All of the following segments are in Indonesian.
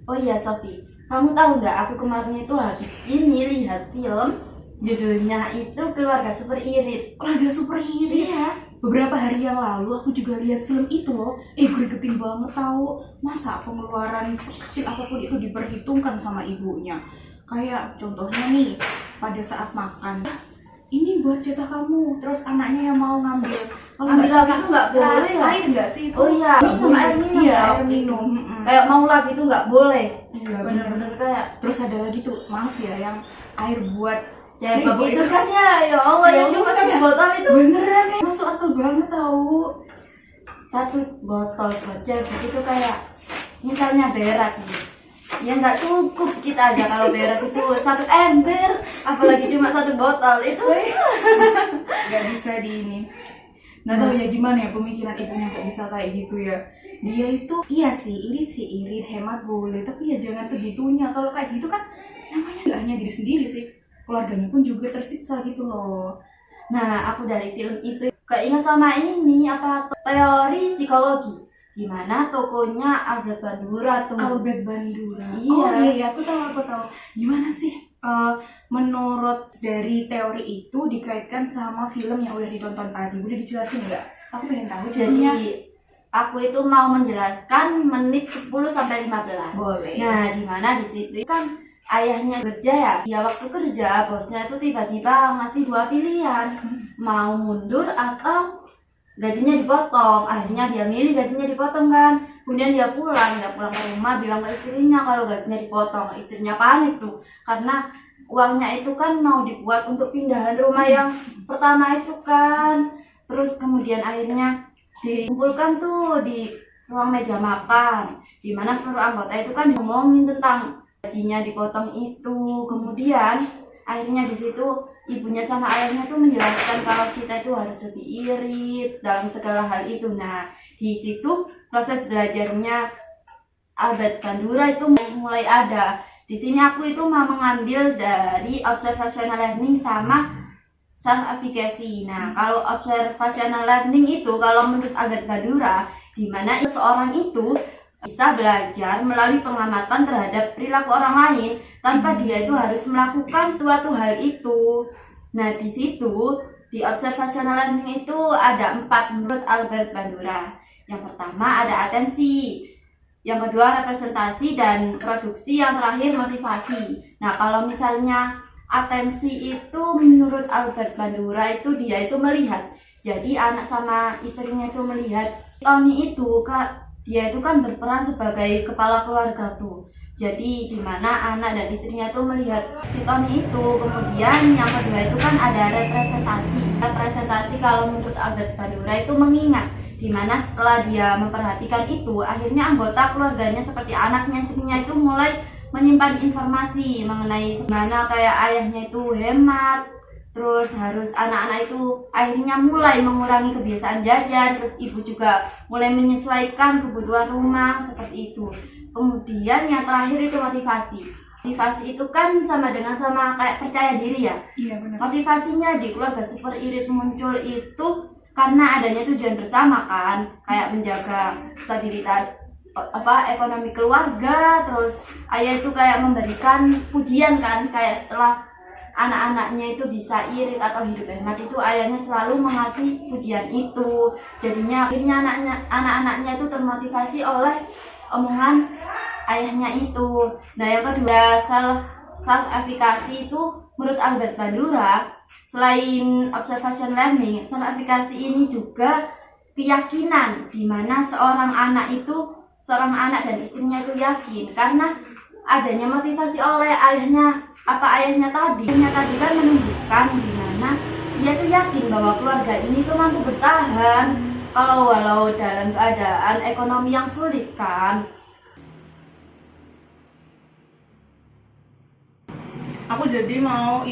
Oh iya Sofi, kamu tahu nggak aku kemarin itu habis ini lihat film judulnya itu Keluarga Super Irit. Keluarga Super Irit. Iya. Beberapa hari yang lalu aku juga lihat film itu loh. Gregetin banget tahu. Masa pengeluaran sekecil apapun itu diperhitungkan sama ibunya. Kayak contohnya nih, pada saat makan, ini buat jatah kamu. Terus anaknya yang mau ngambil. Kalau Ambil nggak lagi salah, itu nggak boleh ya? air nggak sih itu? Oh iya, Nggak minum, boleh. air minum Iya, ya? air minum. Kayak mau lagi itu nggak boleh. Iya, Bener-bener kayak Terus ada lagi tuh, maaf ya, yang air buat cebok cebok itu kan ya Allah Ya yang cuma Allah, satu ya. botol itu. beneran ya, masuk akal banget tahu. Satu botol buat cebok itu kayak misalnya berak gitu. Ya nggak cukup kita aja kalau berak itu satu ember, apalagi cuma satu botol itu. Nggak bisa di ini. Nggak tahu ya gimana ya pemikiran ibunya kok bisa kayak gitu ya. Dia itu iya sih irit hemat boleh, tapi ya jangan segitunya. Kalau kayak gitu kan namanya nggak hanya diri sendiri sih, keluarganya pun juga tersiksa gitu loh. Nah, aku dari film itu keinget sama ini apa teori psikologi, gimana tokonya Albert Bandura tuh. Albert Bandura. Iya. Oh iya, aku tahu. Gimana sih menurut dari teori itu dikaitkan sama film yang udah ditonton tadi? Boleh dijelasin nggak? Aku pengen tahu jadinya. Jadi aku itu mau menjelaskan menit 10 sampai 15. Boleh. Nah, di mana di situ kan ayahnya kerja ya. Dia waktu kerja bosnya itu tiba-tiba ngasih dua pilihan, mau mundur atau gajinya dipotong. Akhirnya dia milih gajinya dipotong kan. Kemudian dia pulang ke rumah bilang ke istrinya kalau gajinya dipotong. Istrinya panik tuh karena uangnya itu kan mau dibuat untuk pindahan rumah yang pertama itu kan. Terus kemudian akhirnya dikumpulkan tuh di ruang meja makan, di mana seluruh anggota itu kan ngomongin tentang gajinya dipotong itu. Kemudian akhirnya di situ ibunya sama ayahnya tuh menjelaskan kalau kita itu harus lebih irit dalam segala hal itu. Nah, di situ proses belajarnya Albert Bandura itu mulai ada. Di sini aku itu mau mengambil dari observational learning sama self-efficacy. Nah, kalau observational learning itu kalau menurut Albert Bandura, di mana seseorang itu bisa belajar melalui pengamatan terhadap perilaku orang lain tanpa dia itu harus melakukan suatu hal itu. Nah, di situ di observational learning itu ada 4 menurut Albert Bandura. Yang pertama ada atensi, yang kedua representasi dan produksi, yang terakhir motivasi. Nah, kalau misalnya atensi itu menurut Albert Bandura itu dia itu melihat. Jadi anak sama istrinya itu melihat Tony itu dia itu kan berperan sebagai kepala keluarga tuh. Jadi dimana anak dan istrinya itu melihat si Tony itu. Kemudian yang kedua itu kan ada representasi. Representasi kalau menurut Albert Bandura itu mengingat, dimana setelah dia memperhatikan itu akhirnya anggota keluarganya seperti anaknya, istrinya itu mulai menyimpan informasi mengenai gimana kayak ayahnya itu hemat, terus harus anak-anak itu akhirnya mulai mengurangi kebiasaan jajan, terus ibu juga mulai menyesuaikan kebutuhan rumah seperti itu. Kemudian yang terakhir itu motivasi. Motivasi itu kan sama dengan sama kayak percaya diri ya. Iya benar. Motivasinya di keluarga Super Irit muncul itu karena adanya tujuan bersama kan, kayak menjaga stabilitas ekonomi keluarga. Terus ayah itu kayak memberikan pujian kan, kayak setelah anak-anaknya itu bisa irit atau hidup hemat itu ayahnya selalu mengasih pujian itu. Jadinya akhirnya anak-anaknya itu termotivasi oleh omongan ayahnya itu. Nah, yang kedua self-efficacy itu menurut Albert Bandura, selain observation learning, self-efficacy ini juga keyakinan di mana seorang anak dan istrinya itu yakin karena adanya motivasi oleh ayahnya. Ayahnya tadi kan menunjukkan di mana dia tuh yakin bahwa keluarga ini tuh mampu bertahan walau dalam keadaan ekonomi yang sulit kan. Aku jadi mau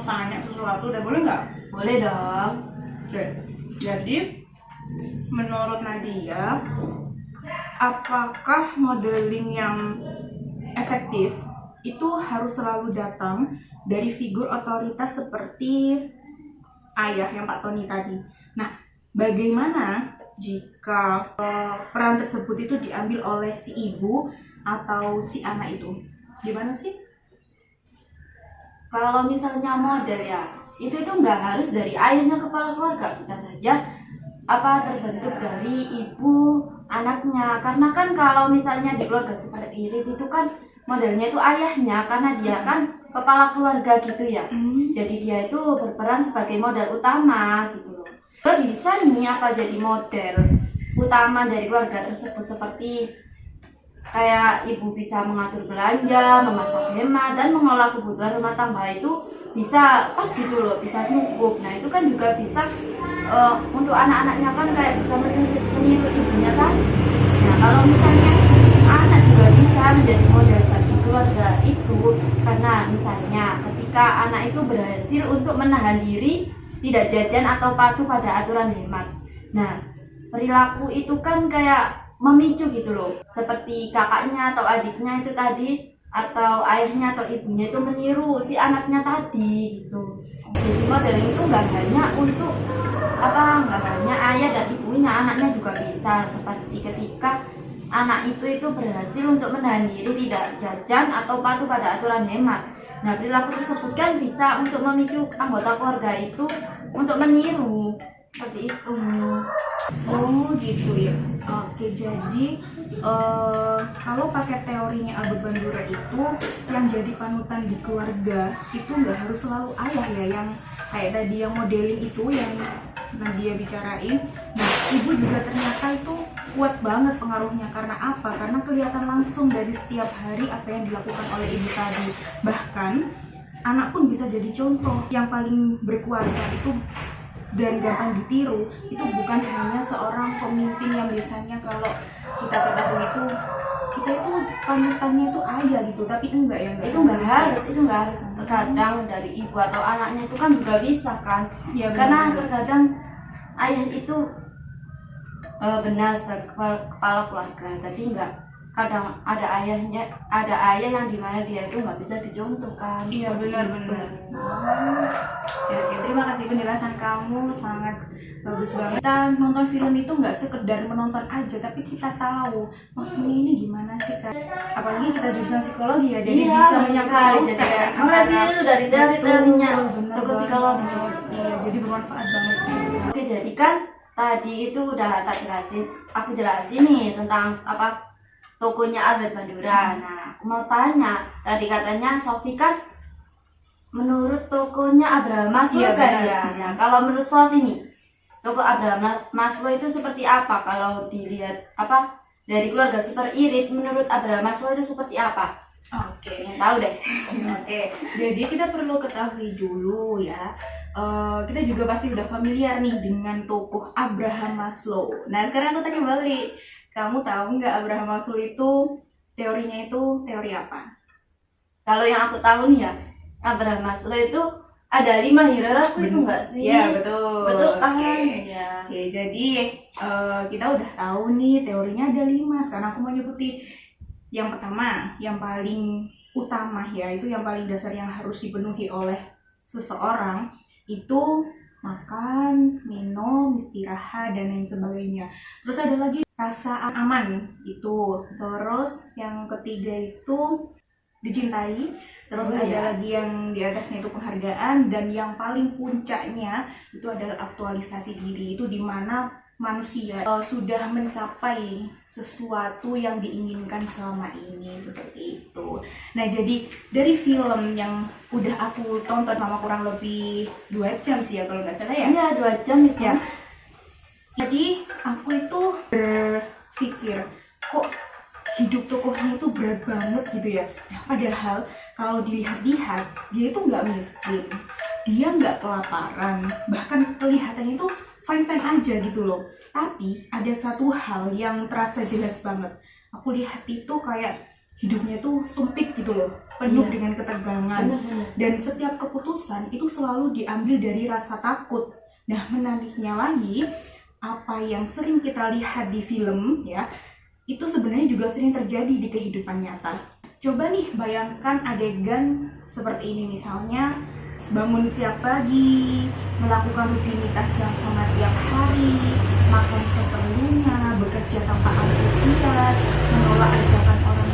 tanya sesuatu, udah boleh nggak? Boleh dong. Oke. Jadi menurut Nadia, apakah modeling yang efektif itu harus selalu datang dari figur otoritas seperti ayah yang Pak Tony tadi? Nah, bagaimana jika peran tersebut itu diambil oleh si ibu atau si anak itu? Gimana sih? Kalau misalnya model ya, itu nggak harus dari ayahnya kepala keluarga, bisa saja terbentuk dari ibu anaknya. Karena kan kalau misalnya di keluarga super irit itu kan modelnya itu ayahnya, karena dia kan kepala keluarga gitu ya. Jadi dia itu berperan sebagai model utama gitu loh. Bisa nih jadi model utama dari keluarga tersebut, seperti kayak ibu bisa mengatur belanja, memasak hemat, dan mengelola kebutuhan rumah tangga itu bisa pas gitu loh, bisa cukup. Nah itu kan juga bisa untuk anak-anaknya kan kayak bisa meniru ibunya kan. Nah kalau misalnya anak juga bisa menjadi model bagi keluarga itu, karena misalnya ketika anak itu berhasil untuk menahan diri, tidak jajan atau patuh pada aturan hemat. Nah perilaku itu kan kayak memicu gitu loh, seperti kakaknya atau adiknya itu tadi, atau ayahnya atau ibunya itu meniru si anaknya tadi gitu. Jadi modeling itu nggak hanya untuk nggak hanya ayah dan ibunya, anaknya juga bisa. Seperti ketika anak itu berhasil untuk menahan diri, tidak jajan atau patuh pada aturan hemat. Nah perilaku tersebut kan bisa untuk memicu anggota keluarga itu untuk meniru seperti itu. Oh gitu ya. Oke, jadi kalau pakai teorinya Albert Bandura itu, yang jadi panutan di keluarga itu nggak harus selalu ayah ya, yang kayak tadi yang modeling itu yang Nadia bicarain. Nah ibu juga ternyata itu kuat banget pengaruhnya. Karena apa? Karena kelihatan langsung dari setiap hari apa yang dilakukan oleh ibu tadi. Bahkan anak pun bisa jadi contoh. Yang paling berkuasa itu dan gampang ditiru itu bukan hanya seorang pemimpin yang biasanya kalau kita ketahui itu kita itu panutannya itu ayah gitu, tapi enggak ya, itu nggak harus terkadang dari ibu atau anaknya itu kan juga bisa kan ya, karena terkadang ayah itu benar sebagai kepala keluarga, tapi enggak, kadang ada ayah yang dimana dia itu nggak bisa dicontohkan. Iya benar-benar. Oke, terima kasih penjelasan kamu, sangat bagus banget. Kita nonton film itu nggak sekedar menonton aja, tapi kita tahu maksudnya ini gimana sih kan. Apalagi kita jurusan psikologi ya, jadi bisa menyangkut mereview itu dari teori-teorinya toko psikologi. Iya, jadi bermanfaat banget. Oke, jadi kan tadi itu udah aku jelasin nih tentang tokonya Albert Bandura. Nah, aku mau tanya, tadi katanya Sofi kan menurut tokonya Abraham Maslow kan ya. Nah, kalau menurut Sofi nih, toko Abraham Maslow itu seperti apa? Kalau dilihat dari keluarga super irit, menurut Abraham Maslow itu seperti apa? Oke, yang tahu deh. Oke, jadi kita perlu ketahui dulu ya. Kita juga pasti udah familiar nih dengan tokoh Abraham Maslow. Nah, sekarang aku tanya balik. Kamu tahu nggak Abraham Maslow itu teorinya itu teori apa? Kalau yang aku tahu nih ya, Abraham Maslow itu ada 5 hierarki itu enggak sih? Iya betul. Betul kan? Ya. Oke, jadi kita udah tahu nih teorinya ada 5. Sekarang aku mau nyebutin. Yang pertama, yang paling utama ya, itu yang paling dasar yang harus dipenuhi oleh seseorang itu makan, minum, istirahat dan lain sebagainya. Terus ada lagi rasa aman itu. Terus yang ketiga itu dicintai. Terus ada lagi yang di atasnya itu penghargaan, dan yang paling puncaknya itu adalah aktualisasi diri, itu dimana manusia sudah mencapai sesuatu yang diinginkan selama ini, seperti itu. Nah, jadi dari film yang udah aku tonton sama kurang lebih 2 jam sih ya kalau nggak salah ya. Iya, 2 jam itu ya. Jadi aku itu berpikir, kok hidup tokohnya itu berat banget gitu ya. Padahal kalau dilihat-lihat dia itu nggak miskin, dia nggak kelaparan, bahkan kelihatannya itu fine-fine aja gitu loh. Tapi ada satu hal yang terasa jelas banget. Aku lihat itu kayak hidupnya tuh sempit gitu loh, penuh dengan ketegangan. Dan setiap keputusan itu selalu diambil dari rasa takut. Nah, menariknya lagi, apa yang sering kita lihat di film ya, itu sebenarnya juga sering terjadi di kehidupan nyata. Coba nih bayangkan adegan seperti ini, misalnya bangun siap pagi, melakukan rutinitas yang sama tiap hari, makan seperlunya, bekerja tanpa antusias, menolak ajakan orang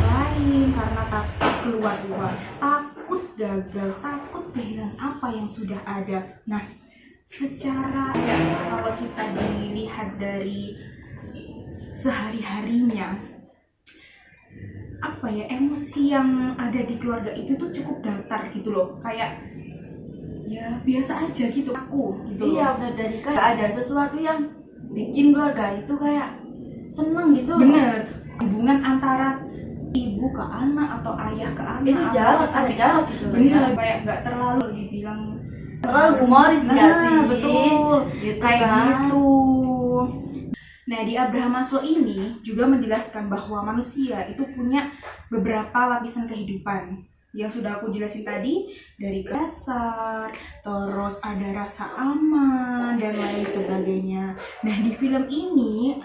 takut keluar rumah, takut gagal, takut kehilangan apa yang sudah ada. Nah, secara ya, kalau kita dilihat dari sehari-harinya, apa ya, emosi yang ada di keluarga itu tuh cukup datar gitu loh, kayak ya biasa aja gitu aku gitu. Iya, udah dari kayak ada sesuatu yang bikin keluarga itu kayak seneng gitu. Bener, hubungan antara ibu ke anak atau ayah ke anak Itu jarang, ada jarang gitu. bener, kayak nggak terlalu dibilang terlalu humoris nggak sih? betul Gitu kayak kan. gitu. Nah, di Abraham Maslow ini juga menjelaskan bahwa manusia itu punya beberapa lapisan kehidupan yang sudah aku jelasin tadi, dari dasar, terus ada rasa aman dan lain sebagainya. Nah, di film ini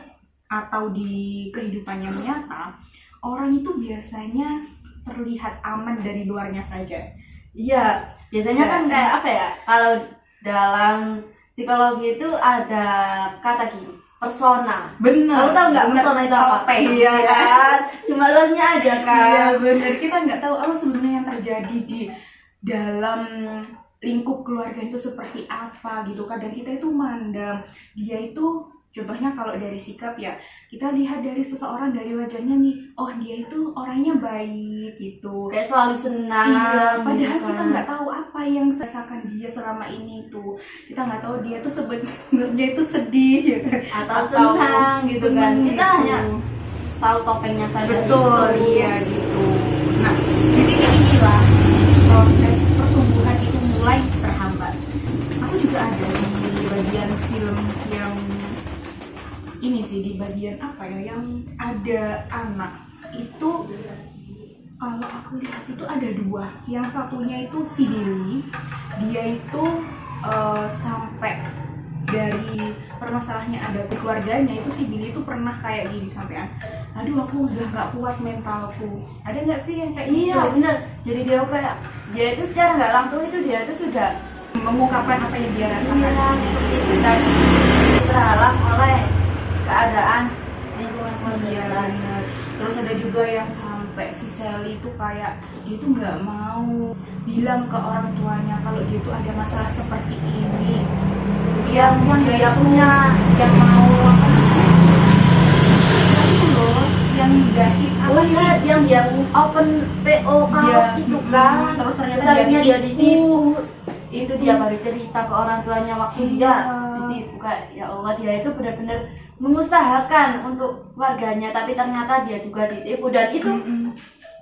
atau di kehidupan yang nyata, orang itu biasanya terlihat aman dari luarnya saja. Iya, biasanya kan kayak apa ya? Kalau dalam psikologi itu ada kata gini, persona. Bener. Kamu tahu nggak bener. persona itu apa? Topeng. Iya kan? Cuma luarnya aja kan. Iya benar, kita nggak tahu apa sebenarnya yang terjadi di dalam lingkup keluarga itu seperti apa gitu. Kadang kita itu mandang dia itu, contohnya kalau dari sikap ya, kita lihat dari seseorang dari wajahnya nih, oh dia itu orangnya baik gitu. Kayak selalu senang. Iya, padahal gitu kita kan. nggak tahu apa yang rasakan dia selama ini tuh. Kita nggak tahu dia tuh sebenarnya itu sedih ya kan? Atau senang gitu kan. senang Kita gitu. hanya tahu topengnya saja. Betul, gitu. iya gitu. Nah, jadi inilah proses pertumbuhan itu mulai terhambat. Aku juga ada di bagian film yang ini sih, di bagian apa ya, yang ada anak itu. Kalau aku lihat itu ada dua. Yang satunya itu si Billy, dia itu sampai dari permasalahannya ada di keluarganya itu, si Billy itu pernah kayak gini sampean, aduh aku udah nggak kuat mentalku. Ada nggak sih yang kayak Iya gitu? benar. Jadi dia itu secara nggak langsung itu dia itu sudah Mengungkapkan apa yang dia rasakan. seperti itu dan terhalang oleh keadaan lingkungan Iya keluarga. benar. Terus ada juga yang sampai si Sally itu kayak dia tuh nggak mau bilang ke orang tuanya kalau dia tuh ada masalah seperti ini. Yang dia punya Yang mau apa itu loh, yang jahit apa oh sih? iya yang dia open PO kaos Iya. itu kan. Terus ternyata Seharusnya dia ditipu. ditipu. Itu dia baru cerita ke orang tuanya waktu Iya. dia ditipu. Kayak ya Allah, dia itu benar-benar mengusahakan untuk keluarganya tapi ternyata dia juga ditipu dan itu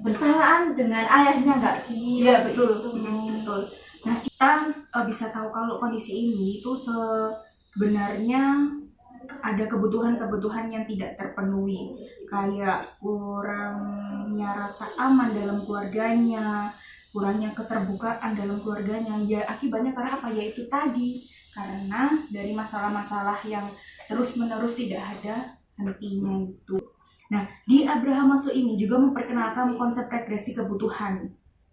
bersamaan dengan ayahnya nggak sih? Iya betul. Itu. Betul. Nah, kita bisa tahu kalau kondisi ini itu sebenarnya ada kebutuhan-kebutuhan yang tidak terpenuhi, kayak kurangnya rasa aman dalam keluarganya, kurangnya keterbukaan dalam keluarganya. Ya akibatnya karena apa? Yaitu tadi, karena dari masalah-masalah yang terus-menerus tidak ada hentinya itu. Nah, di Abraham Maslow ini juga memperkenalkan konsep regresi kebutuhan.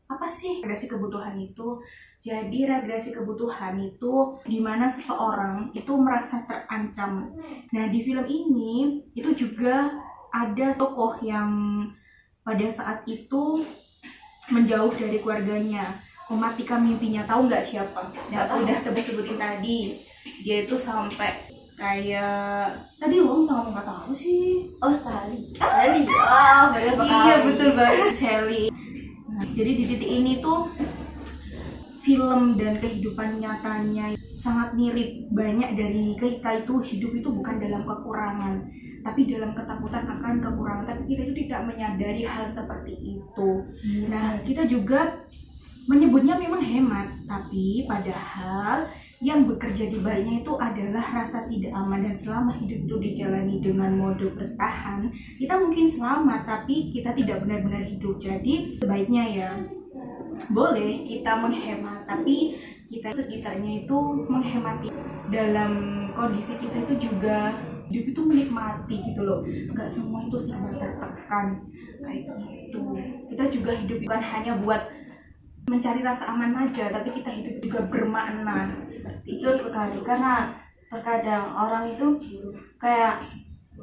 Apa sih regresi kebutuhan itu? Jadi regresi kebutuhan itu di mana seseorang itu merasa terancam. Nah, di film ini itu juga ada tokoh yang pada saat itu menjauh dari keluarganya, mematikan mimpinya. Tahu nggak siapa? Nggak tahu. Udah tadi sebutin tadi. Dia itu sampai kayak tadi lo sama nggak tahu sih. Oh Sally. Sally. Oh baru Iya betul banget, Shelly. Nah, jadi di titik ini tuh film dan kehidupan nyatanya sangat mirip. Banyak dari kita itu hidup itu bukan dalam kekurangan, tapi dalam ketakutan akan kekurangan. Tapi kita itu tidak menyadari hal seperti itu. Nah, kita juga menyebutnya memang hemat, tapi padahal yang bekerja di baliknya itu adalah rasa tidak aman. Dan selama hidup itu dijalani dengan mode bertahan, kita mungkin selamat tapi kita tidak benar-benar hidup. Jadi sebaiknya ya boleh kita menghemat, tapi kita sekitarnya itu menghemati dalam kondisi kita itu juga hidup itu menikmati gitu loh. Nggak semua itu serba tertekan kayak gitu. Kita juga hidup bukan hanya buat mencari rasa aman aja, tapi kita hidup juga bermakna seperti Betul sekali, karena terkadang orang itu kayak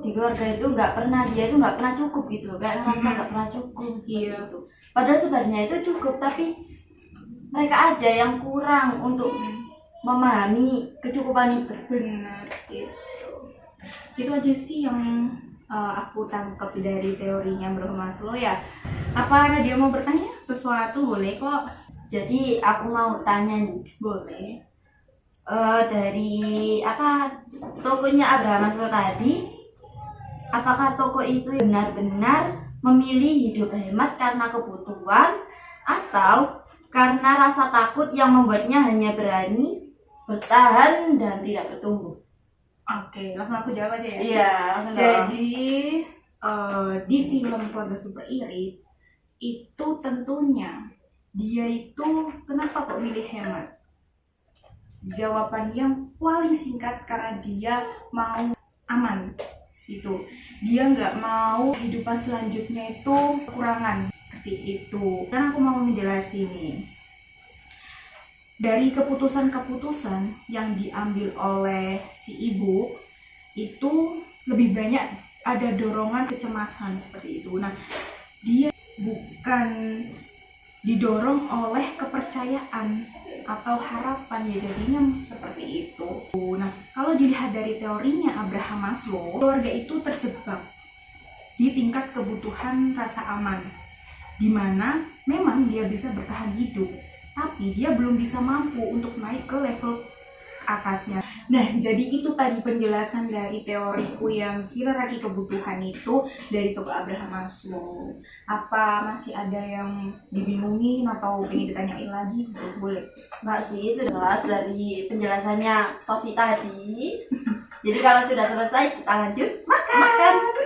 di keluarga itu dia itu nggak pernah cukup gitu loh, kayak ngerasa nggak pernah cukup sih itu. Padahal sebenarnya itu cukup, tapi mereka aja yang kurang untuk memahami kecukupan itu. Benar gitu. Itu aja sih yang aku tangkap dari teorinya Bro Maslow ya. Apa ada dia mau bertanya sesuatu? Boleh kok. Jadi aku mau tanya nih, Boleh. dari tokonya Abraham Maslow tadi, apakah toko itu benar-benar memilih hidup hemat karena kebutuhan atau karena rasa takut yang membuatnya hanya berani bertahan dan tidak bertumbuh? Oke, langsung aku jawab aja ya. Iya, Jadi di film Keluarga Super Irit itu tentunya dia itu kenapa kok milih hemat? Jawaban yang paling singkat karena dia mau aman. Itu dia nggak mau kehidupan selanjutnya itu kekurangan seperti itu. Karena aku mau menjelaskan ini dari keputusan-keputusan yang diambil oleh si ibu itu lebih banyak ada dorongan kecemasan seperti itu. Nah, dia bukan didorong oleh kepercayaan atau harapan, ya jadinya seperti itu. Nah, kalau dilihat dari teorinya Abraham Maslow, keluarga itu terjebak di tingkat kebutuhan rasa aman, di mana memang dia bisa bertahan hidup, tapi dia belum bisa mampu untuk naik ke level atasnya. Nah, jadi itu tadi penjelasan dari teoriku yang hierarki kebutuhan itu dari toko Abraham Maslow. Apa masih ada yang dibingungin atau ingin ditanyain lagi? Boleh. Enggak sih, sudah jelas dari penjelasannya Sofi tadi. Jadi kalau sudah selesai kita lanjut makan.